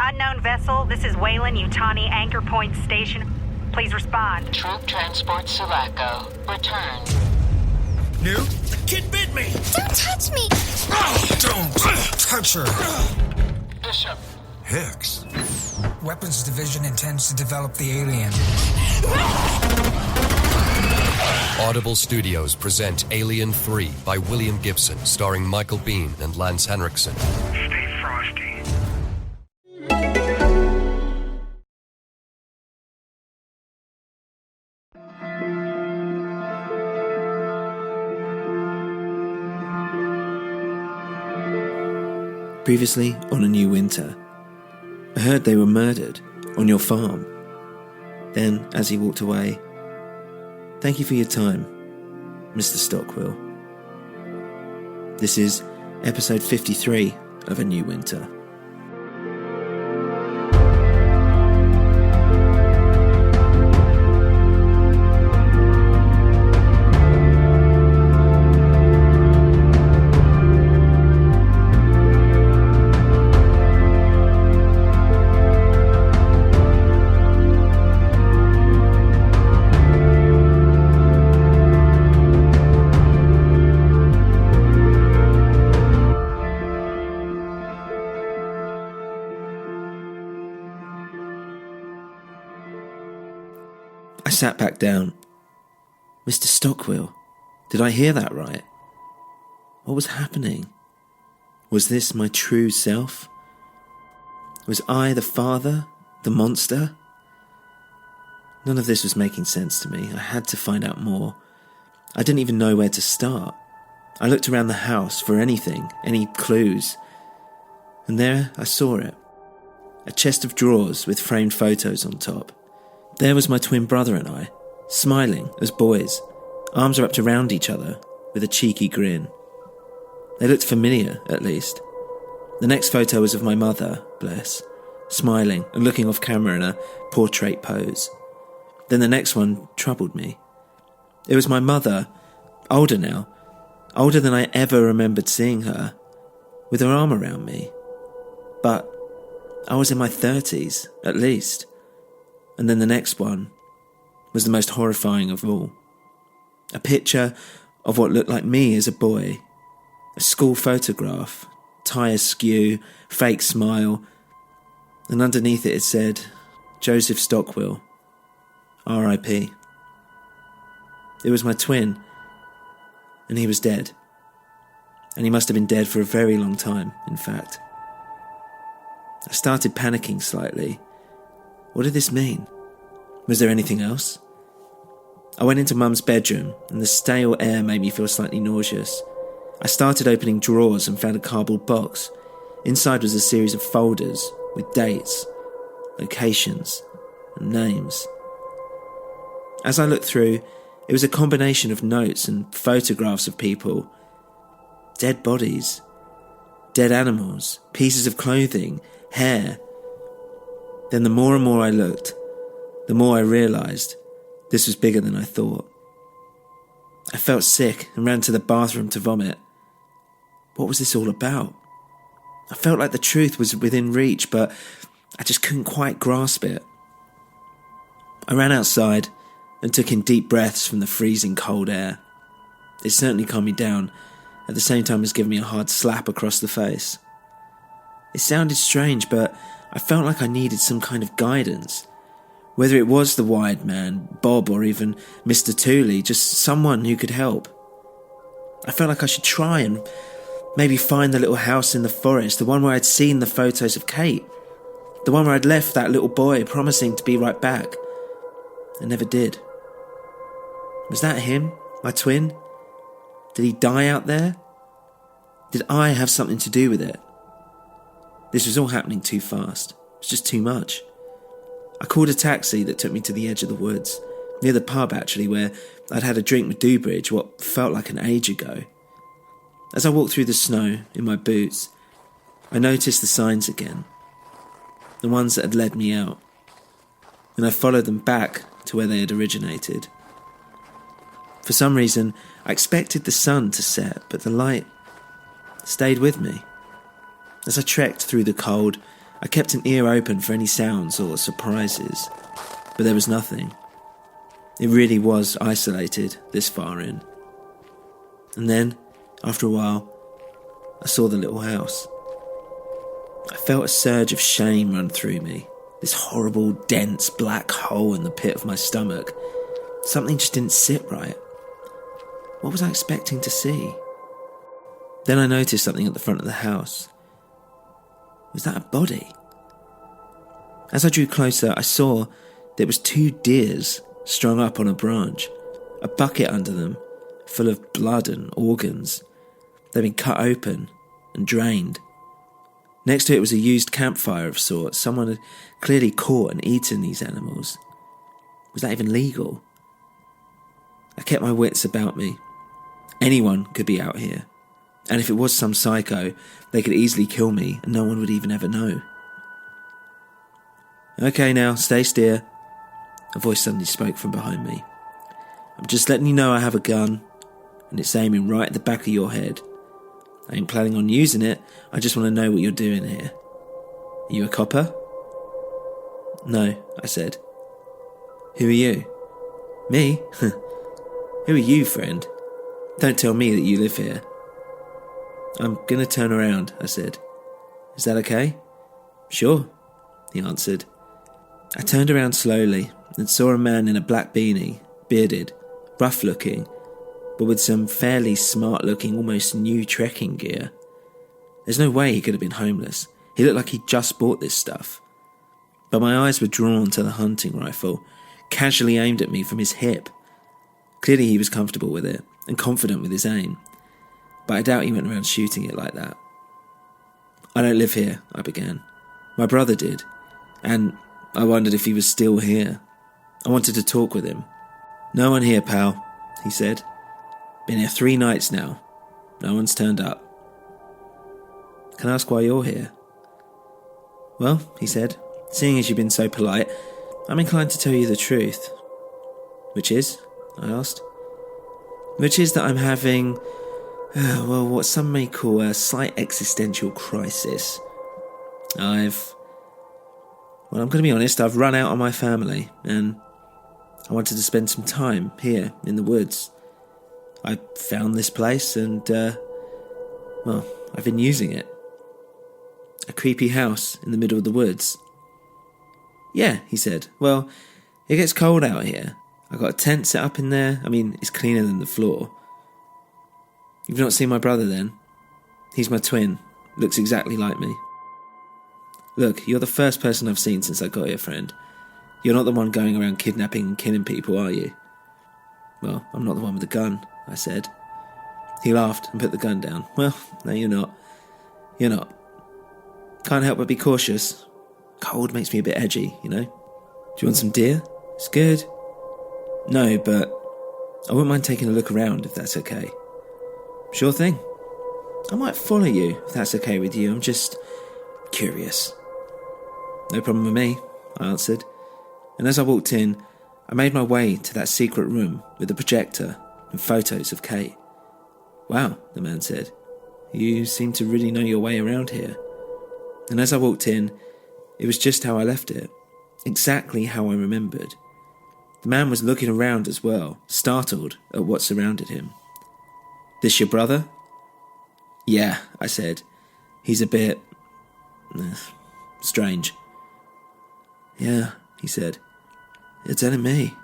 Unknown vessel, this is Wayland Yutani Anchor Point Station. Please respond. Troop Transport Sulaco. Return. Newt? Kid bit me! Don't touch me! Don't touch her! Bishop. Hicks. Weapons Division intends to develop the alien. Audible Studios present Alien 3 by William Gibson, starring Michael Biehn and Lance Henriksen. Stay frosty. Previously on A New Winter, I heard they were murdered on your farm. Then, as he walked away, thank you for your time, Mr. Stockwell. This is episode 53 of A New Winter. I sat back down. Mr. Stockwell, did I hear that right? What was happening? Was this my true self? Was I the father, the monster? None of this was making sense to me. I had to find out more. I didn't even know where to start. I looked around the house for anything, any clues. And there I saw it. A chest of drawers with framed photos on top. There was my twin brother and I, smiling as boys, arms wrapped around each other with a cheeky grin. They looked familiar, at least. The next photo was of my mother, bless, smiling and looking off camera in a portrait pose. Then the next one troubled me. It was my mother, older now, older than I ever remembered seeing her, with her arm around me. But I was in my 30s, at least. And then the next one was the most horrifying of all. A picture of what looked like me as a boy. A school photograph, tie askew, fake smile. And underneath it said, Joseph Stockwell, R.I.P. It was my twin, and he was dead. And he must have been dead for a very long time, in fact. I started panicking slightly. What did this mean? Was there anything else? I went into Mum's bedroom, and the stale air made me feel slightly nauseous. I started opening drawers and found a cardboard box. Inside was a series of folders with dates, locations, and names. As I looked through, it was a combination of notes and photographs of people. Dead bodies, dead animals, pieces of clothing, hair. Then the more and more I looked, the more I realised this was bigger than I thought. I felt sick and ran to the bathroom to vomit. What was this all about? I felt like the truth was within reach, but I just couldn't quite grasp it. I ran outside and took in deep breaths from the freezing cold air. It certainly calmed me down, at the same time as giving me a hard slap across the face. It sounded strange, but I felt like I needed some kind of guidance. Whether it was the Wired Man, Bob, or even Mr. Tooley, just someone who could help. I felt like I should try and maybe find the little house in the forest, the one where I'd seen the photos of Kate. The one where I'd left that little boy promising to be right back. I never did. Was that him? My twin? Did he die out there? Did I have something to do with it? This was all happening too fast. It was just too much. I called a taxi that took me to the edge of the woods, near the pub actually, where I'd had a drink with Dewbridge what felt like an age ago. As I walked through the snow in my boots, I noticed the signs again, the ones that had led me out, and I followed them back to where they had originated. For some reason, I expected the sun to set, but the light stayed with me. As I trekked through the cold, I kept an ear open for any sounds or surprises, but there was nothing. It really was isolated this far in. And then, after a while, I saw the little house. I felt a surge of shame run through me, this horrible, dense black hole in the pit of my stomach. Something just didn't sit right. What was I expecting to see? Then I noticed something at the front of the house. Was that a body? As I drew closer, I saw there was 2 deers strung up on a branch, a bucket under them, full of blood and organs. They'd been cut open and drained. Next to it was a used campfire of sorts. Someone had clearly caught and eaten these animals. Was that even legal? I kept my wits about me. Anyone could be out here. And if it was some psycho, they could easily kill me and no one would even ever know. Okay now, stay steer. A voice suddenly spoke from behind me. I'm just letting you know I have a gun, and it's aiming right at the back of your head. I ain't planning on using it, I just want to know what you're doing here. Are you a copper? No, I said. Who are you? Me? Who are you, friend? Don't tell me that you live here. I'm gonna turn around, I said. Is that okay? Sure, he answered. I turned around slowly and saw a man in a black beanie, bearded, rough-looking, but with some fairly smart-looking, almost new trekking gear. There's no way he could have been homeless. He looked like he'd just bought this stuff. But my eyes were drawn to the hunting rifle, casually aimed at me from his hip. Clearly he was comfortable with it and confident with his aim, but I doubt he went around shooting it like that. I don't live here, I began. My brother did, and I wondered if he was still here. I wanted to talk with him. No one here, pal, he said. Been here 3 nights now. No one's turned up. Can I ask why you're here? Well, he said, seeing as you've been so polite, I'm inclined to tell you the truth. Which is? I asked. Which is that I'm having, what some may call a slight existential crisis. I'm going to be honest, I've run out on my family, and I wanted to spend some time here in the woods. I found this place and, I've been using it. A creepy house in the middle of the woods. Yeah, he said. Well, it gets cold out here. I got a tent set up in there. I mean, it's cleaner than the floor. You've not seen my brother then? He's my twin. Looks exactly like me. Look, you're the first person I've seen since I got here, friend. You're not the one going around kidnapping and killing people, are you? Well, I'm not the one with the gun, I said. He laughed and put the gun down. Well, no, you're not. You're not. Can't help but be cautious. Cold makes me a bit edgy, you know? Do you want some deer? It's good. No, but I wouldn't mind taking a look around if that's okay. Sure thing. I might follow you if that's okay with you. I'm just curious. No problem with me, I answered. And as I walked in, I made my way to that secret room with the projector and photos of Kate. Wow, the man said. You seem to really know your way around here. And as I walked in, it was just how I left it. Exactly how I remembered. The man was looking around as well, startled at what surrounded him. This your brother? Yeah, I said. He's a bit strange. Yeah, he said. You're telling me.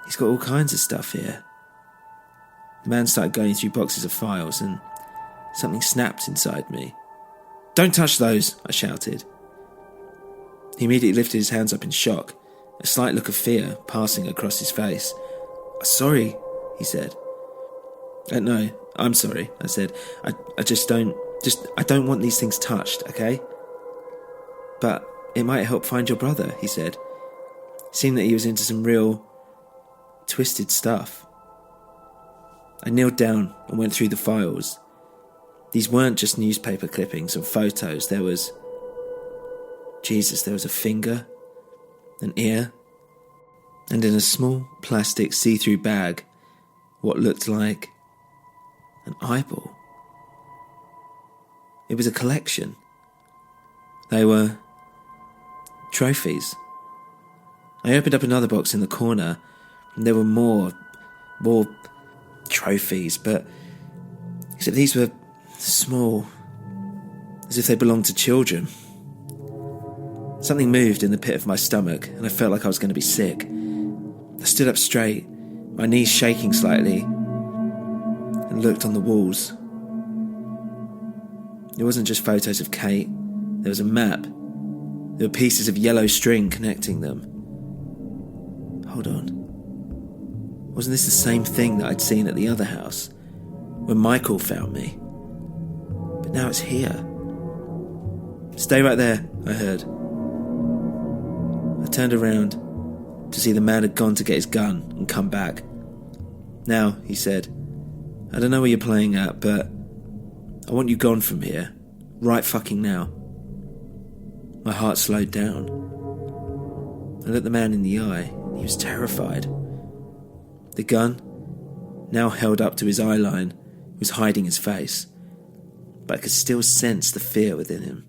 He's got all kinds of stuff here. The man started going through boxes of files and something snapped inside me. Don't touch those, I shouted. He immediately lifted his hands up in shock, a slight look of fear passing across his face. Sorry, he said. No, I'm sorry, I said. I don't want these things touched, okay? But it might help find your brother, he said. Seemed that he was into some real twisted stuff. I kneeled down and went through the files. These weren't just newspaper clippings and photos. There was a finger, an ear, and in a small plastic see-through bag, what looked like an eyeball. It was a collection. They were trophies. I opened up another box in the corner, and there were more trophies, but except these were small, as if they belonged to children. Something moved in the pit of my stomach, and I felt like I was going to be sick. I stood up straight, my knees shaking slightly, and looked on the walls. It wasn't just photos of Kate. There was a map. There were pieces of yellow string connecting them. Hold on. Wasn't this the same thing that I'd seen at the other house, when Michael found me? But now it's here. Stay right there, I heard. I turned around to see the man had gone to get his gun and come back. Now, he said, I don't know where you're playing at, but I want you gone from here, right fucking now. My heart slowed down. I looked the man in the eye, and he was terrified. The gun, now held up to his eye line, was hiding his face, but I could still sense the fear within him.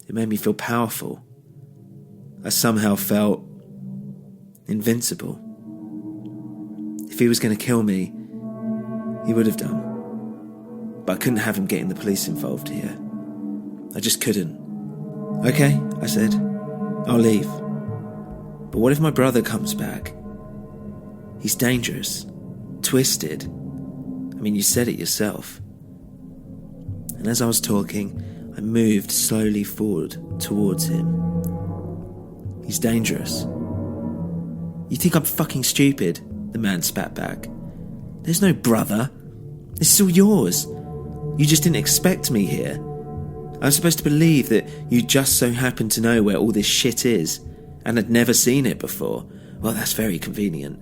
It made me feel powerful. I somehow felt invincible. If he was going to kill me, he would have done. But I couldn't have him getting the police involved here. I just couldn't. Okay, I said, I'll leave. But what if my brother comes back? He's dangerous, twisted. I mean, you said it yourself. And as I was talking, I moved slowly forward towards him. He's dangerous. You think I'm fucking stupid? The man spat back. There's no brother. This is all yours. You just didn't expect me here. I was supposed to believe that you just so happened to know where all this shit is and had never seen it before. Well, that's very convenient.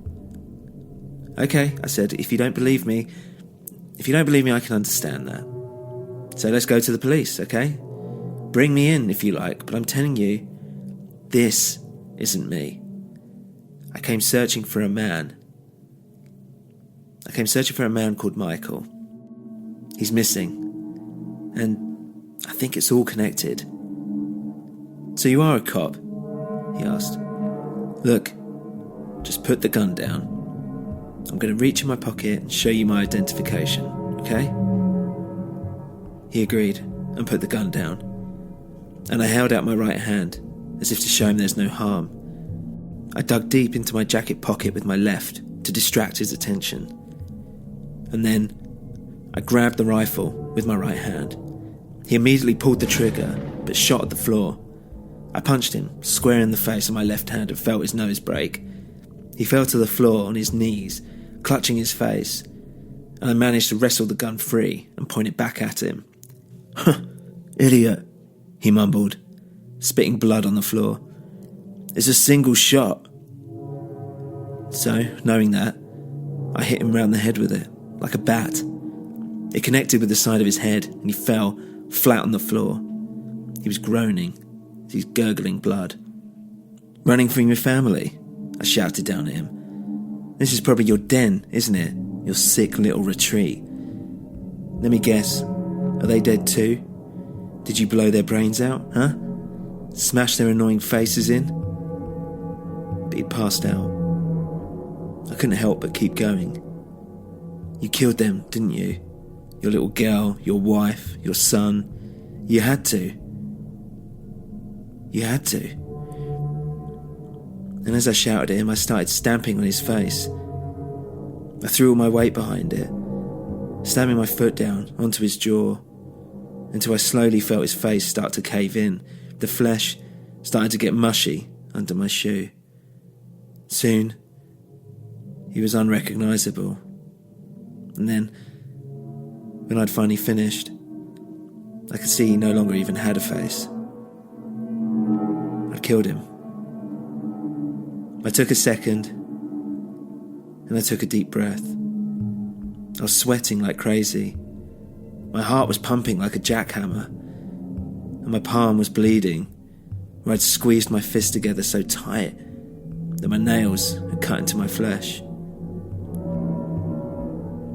Okay, I said, if you don't believe me, I can understand that. So let's go to the police, okay? Bring me in if you like, but I'm telling you, this isn't me. I came searching for a man called Michael. He's missing. And I think it's all connected. So you are a cop? He asked. Look, just put the gun down. I'm going to reach in my pocket and show you my identification, okay? He agreed and put the gun down. And I held out my right hand, as if to show him there's no harm. I dug deep into my jacket pocket with my left to distract his attention. And then I grabbed the rifle with my right hand. He immediately pulled the trigger, but shot at the floor. I punched him square in the face with my left hand and felt his nose break. He fell to the floor on his knees, clutching his face, and I managed to wrestle the gun free and point it back at him. Idiot, he mumbled, spitting blood on the floor. It's a single shot. So, knowing that, I hit him round the head with it, like a bat. It connected with the side of his head, and he fell flat on the floor. He was groaning, as he's gurgling blood. Running from your family? I shouted down at him. This is probably your den, isn't it? Your sick little retreat. Let me guess, are they dead too? Did you blow their brains out, huh? Smash their annoying faces in? But he passed out. I couldn't help but keep going. You killed them, didn't you? Your little girl, your wife, your son. You had to. You had to. And as I shouted at him, I started stamping on his face. I threw all my weight behind it, slamming my foot down onto his jaw, until I slowly felt his face start to cave in. The flesh started to get mushy under my shoe. Soon, he was unrecognisable. And then, when I'd finally finished, I could see he no longer even had a face. I'd killed him. I took a second, and I took a deep breath. I was sweating like crazy. My heart was pumping like a jackhammer, and my palm was bleeding, where I'd squeezed my fist together so tight that my nails had cut into my flesh.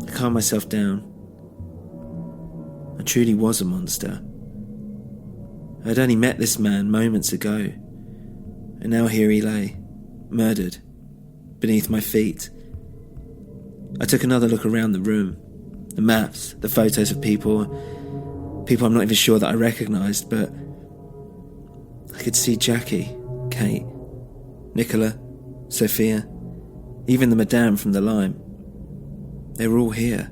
I calmed myself down. I truly was a monster. I'd only met this man moments ago, and now here he lay, murdered, beneath my feet. I took another look around the room. The maps, the photos of people I'm not even sure that I recognised, but I could see Jackie, Kate, Nicola, Sophia, even the Madame from the Lime. They were all here.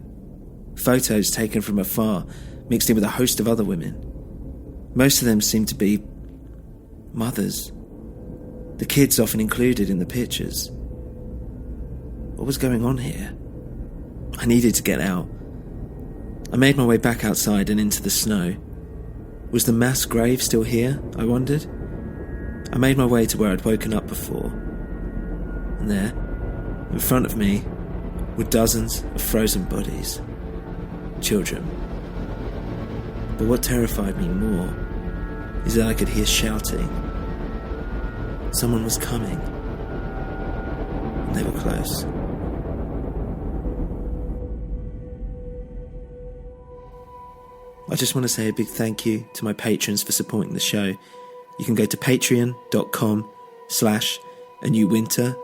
Photos taken from afar, mixed in with a host of other women. Most of them seemed to be mothers. The kids often included in the pictures. What was going on here? I needed to get out. I made my way back outside and into the snow. Was the mass grave still here, I wondered? I made my way to where I'd woken up before. And there, in front of me, were dozens of frozen bodies. Children. But what terrified me more is that I could hear shouting. Someone was coming. And they were close. I just want to say a big thank you to my patrons for supporting the show. You can go to patreon.com/anewwinter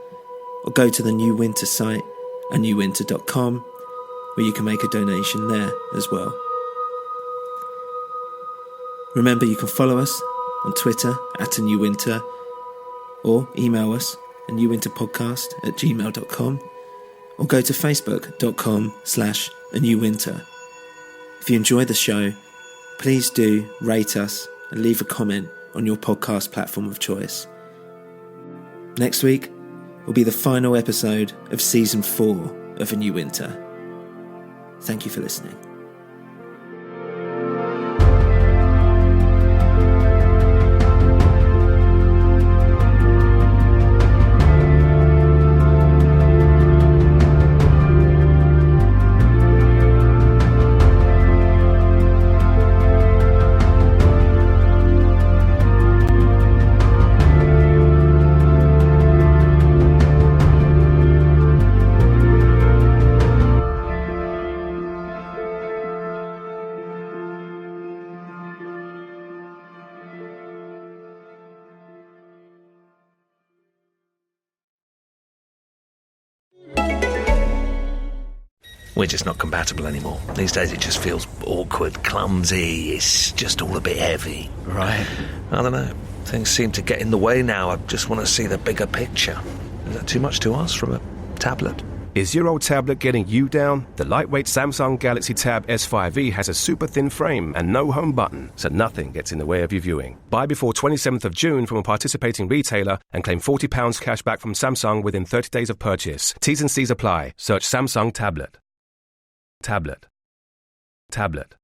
or go to the New Winter site, anewwinter.com, where you can make a donation there as well. Remember, you can follow us on Twitter @anewwinter or email us anewwinterpodcast@gmail.com or go to facebook.com/anewwinter. If you enjoy the show, please do rate us and leave a comment on your podcast platform of choice. Next week will be the final episode of Season 4 of A New Winter. Thank you for listening. We're just not compatible anymore. These days it just feels awkward, clumsy, it's just all a bit heavy. Right. I don't know. Things seem to get in the way now. I just want to see the bigger picture. Is that too much to ask from a tablet? Is your old tablet getting you down? The lightweight Samsung Galaxy Tab S5e has a super thin frame and no home button, so nothing gets in the way of your viewing. Buy before 27th of June from a participating retailer and claim £40 cash back from Samsung within 30 days of purchase. T's and C's apply. Search Samsung Tablet. Tablet. Tablet.